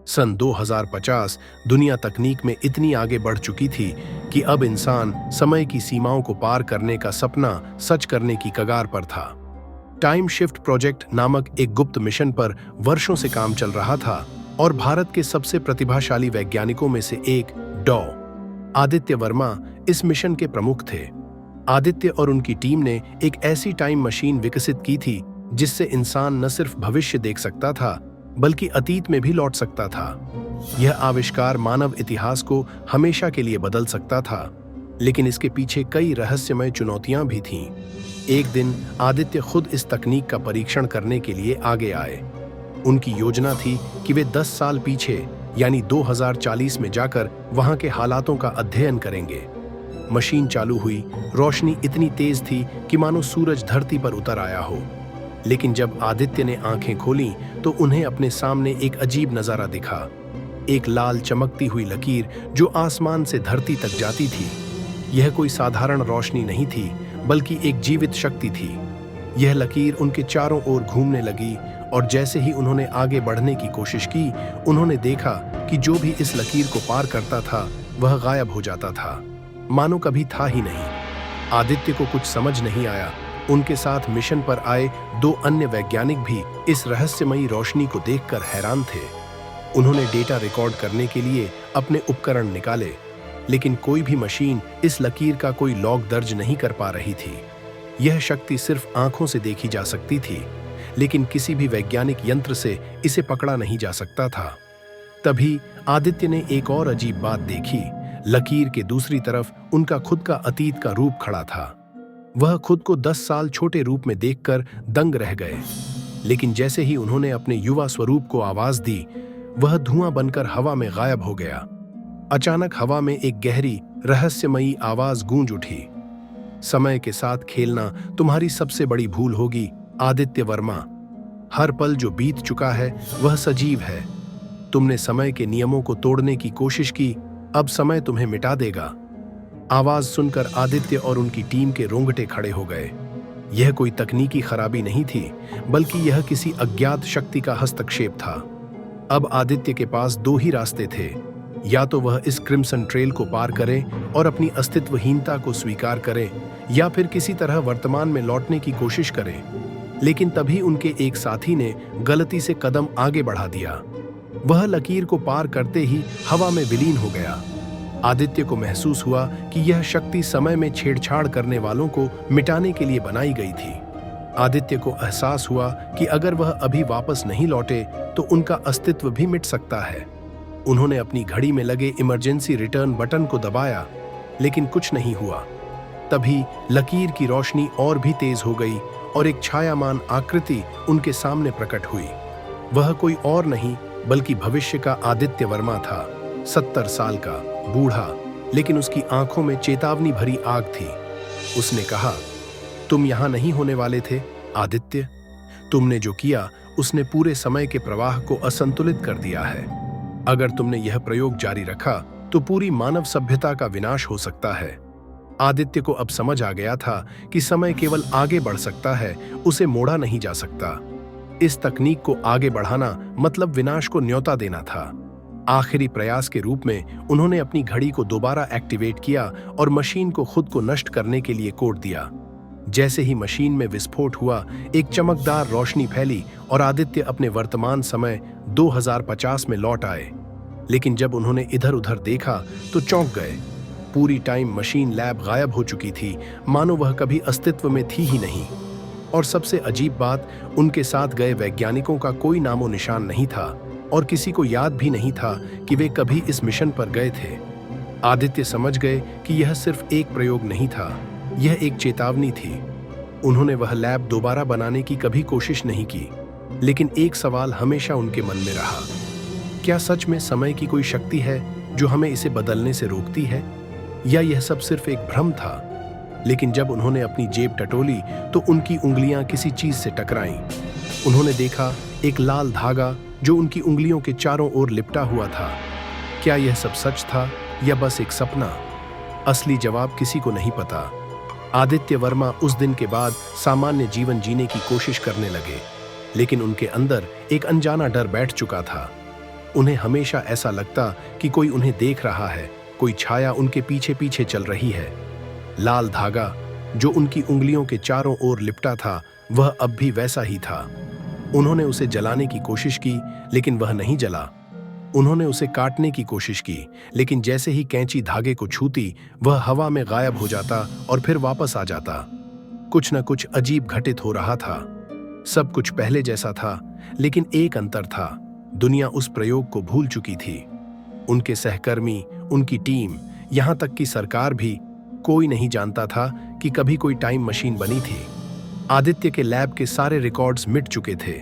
सन 2050 दुनिया तकनीक में इतनी आगे बढ़ चुकी थी कि अब इंसान समय की सीमाओं को पार करने का सपना सच करने की कगार पर था। टाइम शिफ्ट प्रोजेक्ट नामक एक गुप्त मिशन पर वर्षों से काम चल रहा था और भारत के सबसे प्रतिभाशाली वैज्ञानिकों में से एक डॉ. आदित्य वर्मा इस मिशन के प्रमुख थे। आदित्य और उनकी टीम ने एक ऐसी टाइम मशीन विकसित की थी जिससे इंसान न सिर्फ भविष्य देख सकता था बल्कि अतीत में भी लौट सकता था। यह आविष्कार मानव इतिहास को हमेशा के लिए बदल सकता था, लेकिन इसके पीछे कई रहस्यमय चुनौतियां भी थीं। एक दिन आदित्य खुद इस तकनीक का परीक्षण करने के लिए आगे आए। उनकी योजना थी कि वे 10 साल पीछे यानी 2040 में जाकर वहां के हालातों का अध्ययन करेंगे। मशीन चालू हुई। रोशनी इतनी तेज थी कि मानो सूरज धरती पर उतर आया हो। लेकिन जब आदित्य ने आंखें खोलीं तो उन्हें अपने सामने एक अजीब नजारा दिखा। एक लाल चमकती हुई लकीर जो आसमान से धरती तक जाती थी। यह कोई साधारण रोशनी नहीं थी बल्कि एक जीवित शक्ति थी। यह लकीर उनके चारों ओर घूमने लगी और जैसे ही उन्होंने आगे बढ़ने की कोशिश की, उन्होंने देखा कि जो भी इस लकीर को पार करता था वह गायब हो जाता था, मानो कभी था ही नहीं। आदित्य को कुछ समझ नहीं आया। उनके साथ मिशन पर आए 2 अन्य वैज्ञानिक भी इस रहस्यमयी रोशनी को देखकर हैरान थे। उन्होंने डेटा रिकॉर्ड करने के लिए अपने उपकरण निकाले, लेकिन कोई भी मशीन इस लकीर का कोई लॉग दर्ज नहीं कर पा रही थी। यह शक्ति सिर्फ आंखों से देखी जा सकती थी, लेकिन किसी भी वैज्ञानिक यंत्र से इसे पकड़ा नहीं जा सकता था। तभी आदित्य ने एक और अजीब बात देखी। लकीर के दूसरी तरफ उनका खुद का अतीत का रूप खड़ा था। वह खुद को 10 साल छोटे रूप में देखकर दंग रह गए। लेकिन जैसे ही उन्होंने अपने युवा स्वरूप को आवाज दी, वह धुआं बनकर हवा में गायब हो गया। अचानक हवा में एक गहरी रहस्यमयी आवाज गूंज उठी। समय के साथ खेलना तुम्हारी सबसे बड़ी भूल होगी, आदित्य वर्मा। हर पल जो बीत चुका है वह सजीव है। तुमने समय के नियमों को तोड़ने की कोशिश की, अब समय तुम्हें मिटा देगा। आवाज सुनकर आदित्य और उनकी टीम के रोंगटे खड़े हो गए। यह कोई तकनीकी खराबी नहीं थी, बल्कि यह किसी अज्ञात शक्ति का हस्तक्षेप था। अब आदित्य के पास 2 ही रास्ते थे। या तो वह इस क्रिम्सन ट्रेल को पार करे और अपनी अस्तित्वहीनता को स्वीकार करे, या फिर किसी तरह वर्तमान में लौटने की कोशिश करे। लेकिन तभी उनके एक साथी ने गलती से कदम आगे बढ़ा दिया। वह लकीर को पार करते ही हवा में विलीन हो गया। आदित्य को महसूस हुआ कि यह शक्ति समय में छेड़छाड़ करने वालों को मिटाने के लिए बनाई गई थी। आदित्य को एहसास हुआ कि अगर वह अभी वापस नहीं लौटे तो उनका अस्तित्व भी मिट सकता है। उन्होंने अपनी घड़ी में लगे इमरजेंसी रिटर्न बटन को दबाया, लेकिन कुछ नहीं हुआ। तभी लकीर की रोशनी और भी तेज हो गई और एक छायामान आकृति उनके सामने प्रकट हुई। वह कोई और नहीं बल्कि भविष्य का आदित्य वर्मा था। 70 साल का, बूढ़ा, लेकिन उसकी आंखों में चेतावनी भरी आग थी। उसने कहा, तुम यहां नहीं होने वाले थे आदित्य। तुमने जो किया उसने पूरे समय के प्रवाह को असंतुलित कर दिया है। अगर तुमने यह प्रयोग जारी रखा तो पूरी मानव सभ्यता का विनाश हो सकता है। आदित्य को अब समझ आ गया था कि समय केवल आगे बढ़ सकता है, उसे मोड़ा नहीं जा सकता। इस तकनीक को आगे बढ़ाना मतलब विनाश को न्योता देना था। आखिरी प्रयास के रूप में उन्होंने अपनी घड़ी को दोबारा एक्टिवेट किया और मशीन को खुद को नष्ट करने के लिए कोड दिया। जैसे ही मशीन में विस्फोट हुआ, एक चमकदार रोशनी फैली और आदित्य अपने वर्तमान समय 2050 में लौट आए। लेकिन जब उन्होंने इधर-उधर देखा तो चौंक गए। पूरी टाइम मशीन लैब गायब हो चुकी थी, मानो वह कभी अस्तित्व में थी ही नहीं। और सबसे अजीब बात, उनके साथ गए वैज्ञानिकों का कोई नामो निशान नहीं था और किसी को याद भी नहीं था कि वे कभी इस मिशन पर गए थे। आदित्य समझ गए कि यह सिर्फ एक प्रयोग नहीं था, यह एक चेतावनी थी। उन्होंने वह लैब दोबारा बनाने की कभी कोशिश नहीं की, लेकिन एक सवाल हमेशा उनके मन में रहा, क्या सच में समय की कोई शक्ति है जो हमें इसे बदलने से रोकती है, या यह सब सिर्फ एक भ्रम था? लेकिन जब उन्होंने अपनी जेब टटोली तो उनकी उंगलियां किसी चीज से टकराईं। उन्होंने देखा एक लाल धागा जो उनकी उंगलियों के चारों ओर लिपटा हुआ था। क्या यह सब सच था या बस एक सपना? असली जवाब किसी को नहीं पता। आदित्य वर्मा उस दिन के बाद सामान्य जीवन जीने की कोशिश करने लगे, लेकिन उनके अंदर एक अनजाना डर बैठ चुका था। उन्हें हमेशा ऐसा लगता कि कोई उन्हें देख रहा है, कोई छाया उनके पीछे पीछे चल रही है। लाल धागा जो उनकी उंगलियों के चारों ओर लिपटा था, वह अब भी वैसा ही था। उन्होंने उसे जलाने की कोशिश की, लेकिन वह नहीं जला। उन्होंने उसे काटने की कोशिश की, लेकिन जैसे ही कैंची धागे को छूती, वह हवा में गायब हो जाता और फिर वापस आ जाता। कुछ न कुछ अजीब घटित हो रहा था। सब कुछ पहले जैसा था, लेकिन एक अंतर था। दुनिया उस प्रयोग को भूल चुकी थी। उनके सहकर्मी, उनकी टीम, यहां तक कि सरकार भी, कोई नहीं जानता था कि कभी कोई टाइम मशीन बनी थी। आदित्य के लैब के सारे रिकॉर्ड्स मिट चुके थे।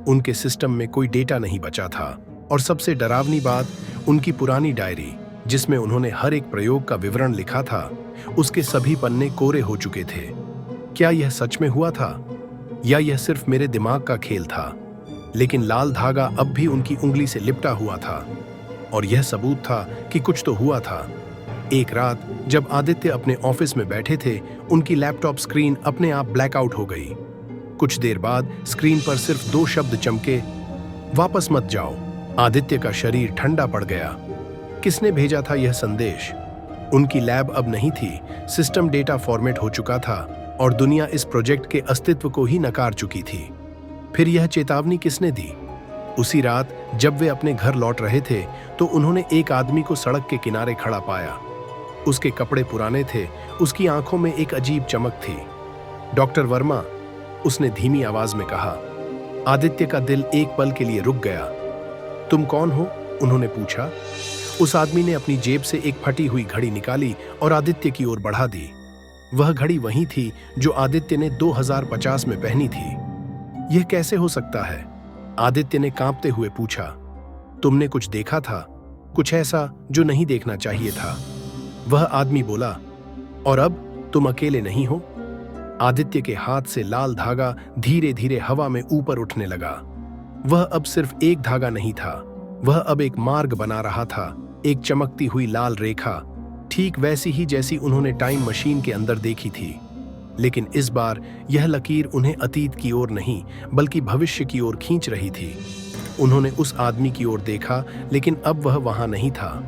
उनके सिस्टम में कोई डेटा नहीं बचा था, और सबसे डरावनी बात, उनकी पुरानी डायरी, जिसमें उन्होंने हर एक प्रयोग का विवरण लिखा था, उसके सभी पन्ने कोरे हो चुके थे। क्या यह सच में हुआ था, या यह सिर्फ मेरे दिमाग का खेल था? लेकिन लाल धागा अब भी उनकी उंगली से लिपटा हुआ था, और यह सबूत था कि कुछ तो हुआ था। एक रात जब आदित्य अपने ऑफिस में बैठे थे, उनकी लैपटॉप स्क्रीन अपने आप ब्लैकआउट हो गई। कुछ देर बाद स्क्रीन पर सिर्फ 2 शब्द चमके, वापस मत जाओ। आदित्य का शरीर ठंडा पड़ गया। किसने भेजा था यह संदेश? उनकी लैब अब नहीं थी, सिस्टम डेटा फॉर्मेट हो चुका था, और दुनिया इस प्रोजेक्ट के अस्तित्व को ही नकार चुकी थी। फिर यह चेतावनी किसने दी? उसी रात जब वे अपने घर लौट रहे थे, तो उन्होंने एक आदमी को सड़क के किनारे खड़ा पाया। उसके कपड़े पुराने थे, उसकी आंखों में एक अजीब चमक थी। डॉक्टर वर्मा, उसने धीमी आवाज में कहा। आदित्य का दिल एक पल के लिए रुक गया। तुम कौन हो? उन्होंने पूछा। उस आदमी ने अपनी जेब से एक फटी हुई घड़ी निकाली और आदित्य की ओर बढ़ा दी। वह घड़ी वही थी जो आदित्य ने 2050 में पहनी थी। यह कैसे हो सकता है? आदित्य ने कांपते हुए पूछा। तुमने कुछ देखा था, कुछ ऐसा जो नहीं देखना चाहिए था, वह आदमी बोला। और अब तुम अकेले नहीं हो। आदित्य के हाथ से लाल धागा धीरे धीरे हवा में ऊपर उठने लगा। वह अब सिर्फ एक धागा नहीं था, वह अब एक मार्ग बना रहा था, एक चमकती हुई लाल रेखा, ठीक वैसी ही जैसी उन्होंने टाइम मशीन के अंदर देखी थी। लेकिन इस बार यह लकीर उन्हें अतीत की ओर नहीं, बल्कि भविष्य की ओर खींच रही थी। उन्होंने उस आदमी की ओर देखा, लेकिन अब वह वहां नहीं था।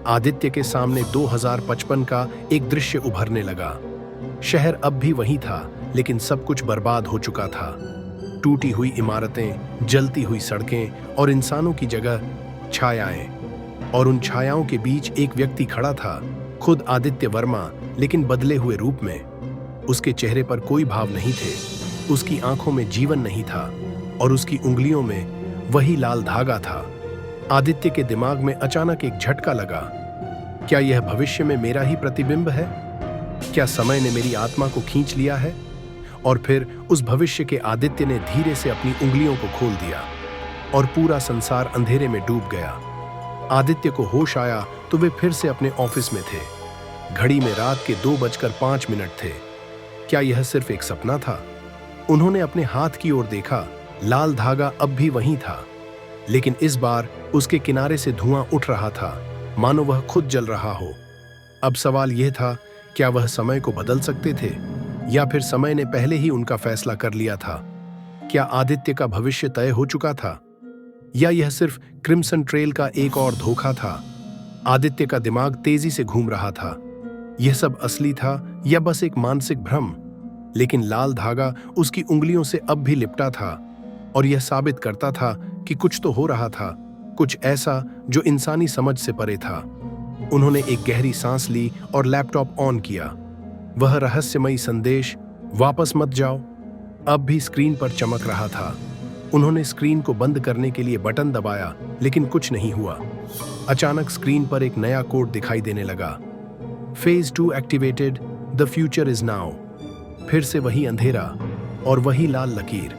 आदित्य के सामने 2055 का एक दृश्य उभरने लगा। शहर अब भी वही था, लेकिन सब कुछ बर्बाद हो चुका था। टूटी हुई इमारतें, जलती हुई सड़कें, और इंसानों की जगह छायाएं। और उन छायाओं के बीच एक व्यक्ति खड़ा था, खुद आदित्य वर्मा, लेकिन बदले हुए रूप में। उसके चेहरे पर कोई भाव नहीं थे, उसकी आंखों में जीवन नहीं था, और उसकी उंगलियों में वही लाल धागा था। आदित्य के दिमाग में अचानक एक झटका लगा। क्या यह भविष्य में मेरा ही प्रतिबिंब है? क्या समय ने मेरी आत्मा को खींच लिया है? और फिर उस भविष्य के आदित्य ने धीरे से अपनी उंगलियों को खोल दिया, और पूरा संसार अंधेरे में डूब गया। आदित्य को होश आया तो वे फिर से अपने ऑफिस में थे। घड़ी में रात के 2:05 थे। क्या यह सिर्फ एक सपना था? उन्होंने अपने हाथ की ओर देखा। लाल धागा अब भी वहीं था, लेकिन इस बार उसके किनारे से धुआं उठ रहा था, मानो वह खुद जल रहा हो। अब सवाल यह था, क्या वह समय को बदल सकते थे, या फिर समय ने पहले ही उनका फैसला कर लिया था? क्या आदित्य का भविष्य तय हो चुका था, या यह सिर्फ क्रिम्सन ट्रेल का एक और धोखा था? आदित्य का दिमाग तेजी से घूम रहा था। यह सब असली था या बस एक मानसिक भ्रम? लेकिन लाल धागा उसकी उंगलियों से अब भी लिपटा था, और यह साबित करता था कि कुछ तो हो रहा था, कुछ ऐसा जो इंसानी समझ से परे था। उन्होंने एक गहरी सांस ली और लैपटॉप ऑन किया। वह रहस्यमयी संदेश, वापस मत जाओ, अब भी स्क्रीन पर चमक रहा था। उन्होंने स्क्रीन को बंद करने के लिए बटन दबाया, लेकिन कुछ नहीं हुआ। अचानक स्क्रीन पर एक नया कोड दिखाई देने लगा। Phase 2 activated, the future is now. फिर से वही अंधेरा और वही लाल लकीर।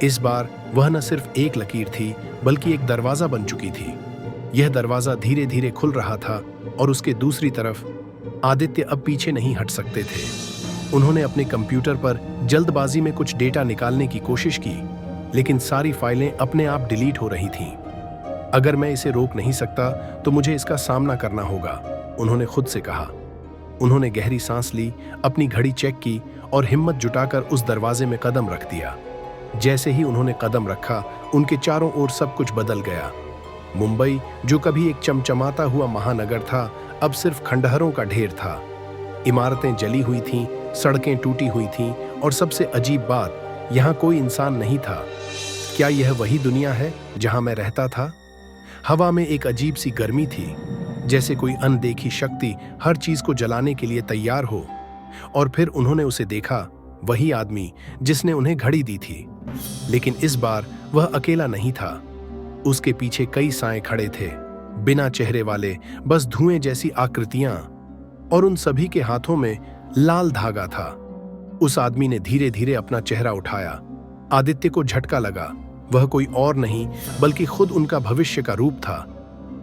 इस बार वह न सिर्फ एक लकीर थी, बल्कि एक दरवाजा बन चुकी थी। यह दरवाजा धीरे धीरे खुल रहा था, और उसके दूसरी तरफ आदित्य अब पीछे नहीं हट सकते थे। उन्होंने अपने कंप्यूटर पर जल्दबाजी में कुछ डेटा निकालने की कोशिश की, लेकिन सारी फाइलें अपने आप डिलीट हो रही थीं। अगर मैं इसे रोक नहीं सकता तो मुझे इसका सामना करना होगा, उन्होंने खुद से कहा। उन्होंने गहरी सांस ली, अपनी घड़ी चेक की और हिम्मत जुटाकर उस दरवाजे में कदम रख दिया। जैसे ही उन्होंने कदम रखा, उनके चारों ओर सब कुछ बदल गया। मुंबई, जो कभी एक चमचमाता हुआ महानगर था, अब सिर्फ खंडहरों का ढेर था। इमारतें जली हुई थीं, सड़कें टूटी हुई थीं और सबसे अजीब बात, यहाँ कोई इंसान नहीं था। क्या यह वही दुनिया है जहाँ मैं रहता था? हवा में एक अजीब सी गर्मी थी, जैसे कोई अनदेखी शक्ति हर चीज को जलाने के लिए तैयार हो। और फिर उन्होंने उसे देखा, वही आदमी जिसने उन्हें घड़ी दी थी। लेकिन इस बार वह अकेला नहीं था। उसके पीछे कई साए खड़े थे, बिना चेहरे वाले, बस धुएं जैसी आकृतियां, और उन सभी के हाथों में लाल धागा था। उस आदमी ने धीरे धीरे अपना चेहरा उठाया। आदित्य को झटका लगा, वह कोई और नहीं बल्कि खुद उनका भविष्य का रूप था।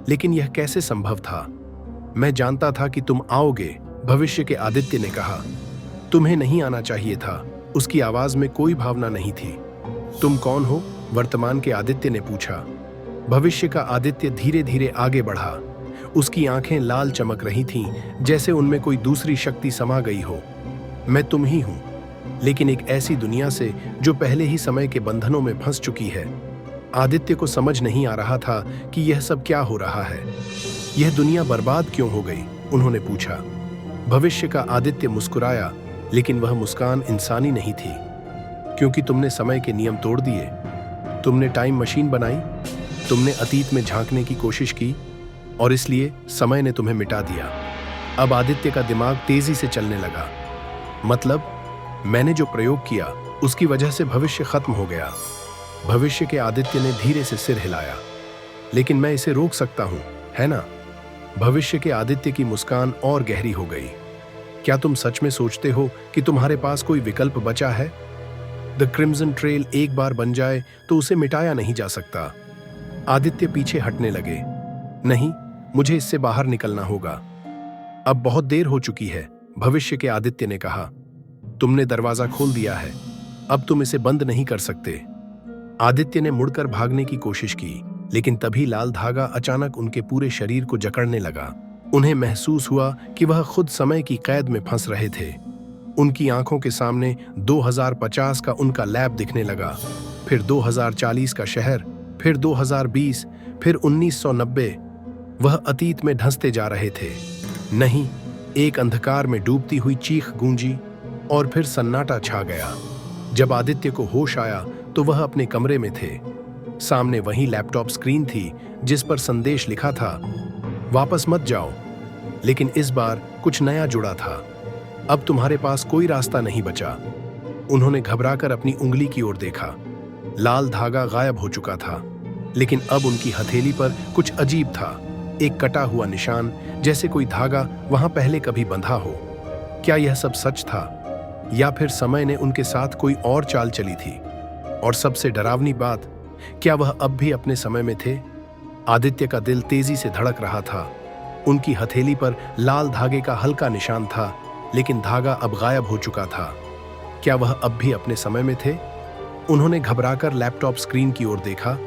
लेकिन यह कैसे संभव था? मैं जानता था कि तुम आओगे, भविष्य के आदित्य ने कहा। तुम्हें नहीं आना चाहिए था, उसकी आवाज में कोई भावना नहीं थी। तुम कौन हो? वर्तमान के आदित्य ने पूछा। भविष्य का आदित्य धीरे धीरे आगे बढ़ा। उसकी आंखें लाल चमक रही थीं, जैसे उनमें कोई दूसरी शक्ति समा गई हो। मैं तुम ही हूं, लेकिन एक ऐसी दुनिया से जो पहले ही समय के बंधनों में फंस चुकी है। आदित्य को समझ नहीं आ रहा था कि यह सब क्या हो रहा है। यह दुनिया बर्बाद क्यों हो गई? उन्होंने पूछा। भविष्य का आदित्य मुस्कुराया, लेकिन वह मुस्कान इंसानी नहीं थी। क्योंकि तुमने समय के नियम तोड़ दिए। तुमने टाइम मशीन बनाई, तुमने अतीत में झांकने की कोशिश की, और इसलिए समय ने तुम्हें मिटा दिया। अब आदित्य का दिमाग तेजी से चलने लगा। मतलब, मैंने जो प्रयोग किया उसकी वजह से भविष्य खत्म हो गया। भविष्य के आदित्य ने धीरे से सिर हिलाया। लेकिन मैं इसे रोक सकता हूं, है ना? भविष्य के आदित्य की मुस्कान और गहरी हो गई। क्या तुम सच में सोचते हो कि तुम्हारे पास कोई विकल्प बचा है? द क्रिम्सन ट्रेल एक बार बन जाए तो उसे मिटाया नहीं जा सकता। आदित्य पीछे हटने लगे। नहीं, मुझे इससे बाहर निकलना होगा। अब बहुत देर हो चुकी है, भविष्य के आदित्य ने कहा। तुमने दरवाजा खोल दिया है, अब तुम इसे बंद नहीं कर सकते। आदित्य ने मुड़कर भागने की कोशिश की, लेकिन तभी लाल धागा अचानक उनके पूरे शरीर को जकड़ने लगा। उन्हें महसूस हुआ कि वह खुद समय की कैद में फंस रहे थे। उनकी आंखों के सामने 2050 का उनका लैब दिखने लगा, फिर 2040 का शहर, फिर 2020, फिर 1990। वह अतीत में धंसते जा रहे थे। नहीं, एक अंधकार में डूबती हुई चीख गूंजी और फिर सन्नाटा छा गया। जब आदित्य को होश आया तो वह अपने कमरे में थे। सामने वही लैपटॉप स्क्रीन थी जिस पर संदेश लिखा था, वापस मत जाओ। लेकिन इस बार कुछ नया जुड़ा था। अब तुम्हारे पास कोई रास्ता नहीं बचा। उन्होंने घबराकर अपनी उंगली की ओर देखा। लाल धागा गायब हो चुका था, लेकिन अब उनकी हथेली पर कुछ अजीब था, एक कटा हुआ निशान, जैसे कोई धागा वहां पहले कभी बंधा हो। क्या यह सब सच था, या फिर समय ने उनके साथ कोई और चाल चली थी? और सबसे डरावनी बात, क्या वह अब भी अपने समय में थे? आदित्य का दिल तेजी से धड़क रहा था। उनकी हथेली पर लाल धागे का हल्का निशान था, लेकिन धागा अब गायब हो चुका था। क्या वह अब भी अपने समय में थे? उन्होंने घबराकर लैपटॉप स्क्रीन की ओर देखा।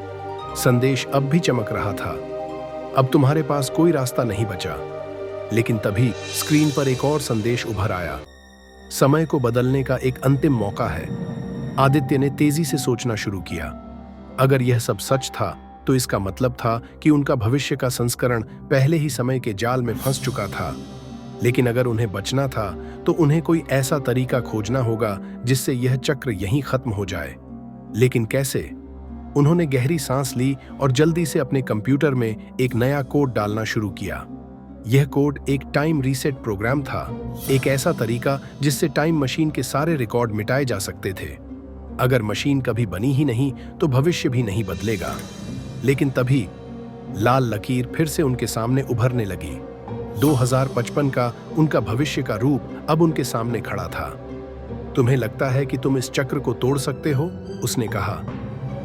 संदेश अब भी चमक रहा था, अब तुम्हारे पास कोई रास्ता नहीं बचा। लेकिन तभी स्क्रीन पर एक और संदेश उभर आया, समय को बदलने का एक अंतिम मौका है। आदित्य ने तेजी से सोचना शुरू किया। अगर यह सब सच था तो इसका मतलब था कि उनका भविष्य का संस्करण पहले ही समय के जाल में फंस चुका था। लेकिन अगर उन्हें बचना था तो उन्हें कोई ऐसा तरीका खोजना होगा जिससे यह चक्र यहीं खत्म हो जाए। लेकिन कैसे? उन्होंने गहरी सांस ली और जल्दी से अपने कंप्यूटर में एक नया कोड डालना शुरू किया। यह कोड एक टाइम रीसेट प्रोग्राम था, एक ऐसा तरीका जिससे टाइम मशीन के सारे रिकॉर्ड मिटाए जा सकते थे। अगर मशीन कभी बनी ही नहीं तो भविष्य भी नहीं बदलेगा। लेकिन तभी लाल लकीर फिर से उनके सामने उभरने लगी। 2055 का उनका भविष्य का रूप अब उनके सामने खड़ा था। तुम्हें लगता है कि तुम इस चक्र को तोड़ सकते हो? उसने कहा।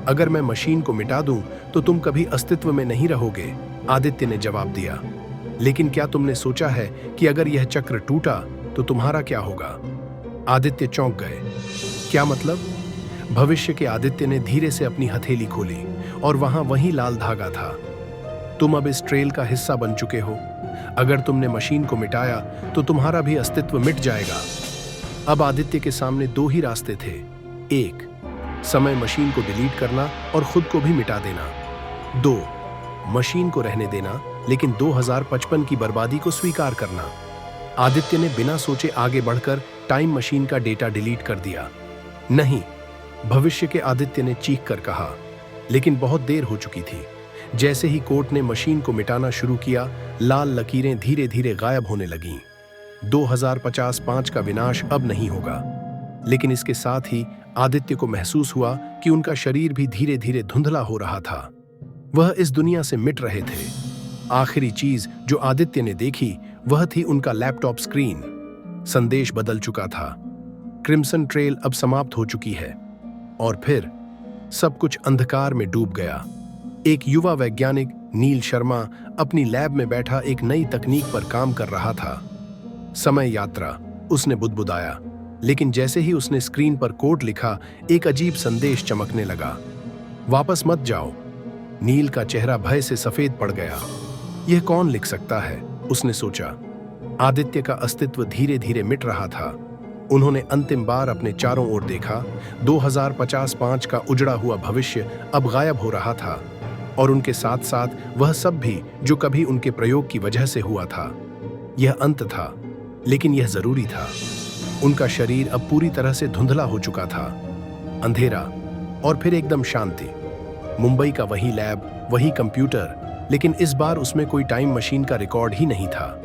अगर मैं मशीन को मिटा दूं तो तुम कभी अस्तित्व में नहीं रहोगे, आदित्य ने जवाब दिया। लेकिन क्या तुमने सोचा है कि अगर यह चक्र टूटा तो तुम्हारा क्या होगा? आदित्य चौंक गए। क्या मतलब? भविष्य के आदित्य ने धीरे से अपनी हथेली खोली और वहां वही लाल धागा था। तुम अब इस ट्रेल का हिस्सा बन चुके हो। अगर तुमने मशीन को मिटाया तो तुम्हारा भी अस्तित्व मिट जाएगा। अब आदित्य के सामने दो ही रास्ते थे। एक, समय मशीन को डिलीट करना और खुद को भी मिटा देना। दो, मशीन को रहने देना, लेकिन 2055 की बर्बादी को स्वीकार करना। आदित्य ने बिना सोचे आगे बढ़कर टाइम मशीन का डेटा डिलीट कर दिया। नहीं, भविष्य के आदित्य ने चीख कर कहा, लेकिन बहुत देर हो चुकी थी। जैसे ही कोर्ट ने मशीन को मिटाना शुरू किया, लाल लकीरें धीरे धीरे गायब होने लगीं। 2055 का विनाश अब नहीं होगा। लेकिन इसके साथ ही आदित्य को महसूस हुआ कि उनका शरीर भी धीरे धीरे धुंधला हो रहा था। वह इस दुनिया से मिट रहे थे। आखिरी चीज जो आदित्य ने देखी वह थी उनका लैपटॉप स्क्रीन। संदेश बदल चुका था। क्रिम्सन ट्रेल अब समाप्त हो चुकी है। और फिर सब कुछ अंधकार में डूब गया। एक युवा वैज्ञानिक नील शर्मा अपनी लैब में बैठा एक नई तकनीक पर काम कर रहा था। समय यात्रा, उसने बुदबुदाया। लेकिन जैसे ही उसने स्क्रीन पर कोड लिखा, एक अजीब संदेश चमकने लगा। वापस मत जाओ। नील का चेहरा भय से सफेद पड़ गया। यह कौन लिख सकता है, उसने सोचा। आदित्य का अस्तित्व धीरे धीरे मिट रहा था। उन्होंने अंतिम बार अपने चारों ओर देखा। 2055 का उजड़ा हुआ भविष्य अब गायब हो रहा था, और उनके साथ साथ वह सब भी जो कभी उनके प्रयोग की वजह से हुआ था। यह अंत था, लेकिन यह जरूरी था। उनका शरीर अब पूरी तरह से धुंधला हो चुका था। अंधेरा और फिर एकदम शांति। मुंबई का वही लैब, वही कंप्यूटर, लेकिन इस बार उसमें कोई टाइम मशीन का रिकॉर्ड ही नहीं था।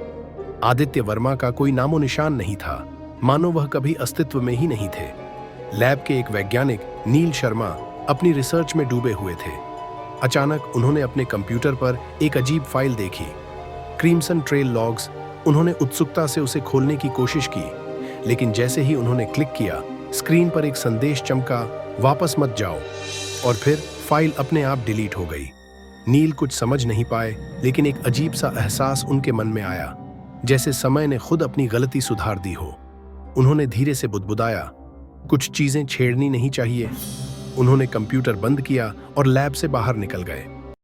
आदित्य वर्मा का कोई नामो निशान नहीं था, मानो वह कभी अस्तित्व में ही नहीं थे। लैब के एक वैज्ञानिक नील शर्मा अपनी रिसर्च में डूबे हुए थे। अचानक उन्होंने अपने कंप्यूटर पर एक अजीब फाइल देखी, क्रिम्सन ट्रेल लॉग्स। उन्होंने उत्सुकता से उसे खोलने की कोशिश की, लेकिन जैसे ही उन्होंने क्लिक किया, स्क्रीन पर एक संदेश चमका, वापस मत जाओ। और फिर फाइल अपने आप डिलीट हो गई। नील कुछ समझ नहीं पाए, लेकिन एक अजीब सा एहसास उनके मन में आया, जैसे समय ने खुद अपनी गलती सुधार दी हो। उन्होंने धीरे से बुदबुदाया, कुछ चीजें छेड़नी नहीं चाहिए। उन्होंने कंप्यूटर बंद किया और लैब से बाहर निकल गए।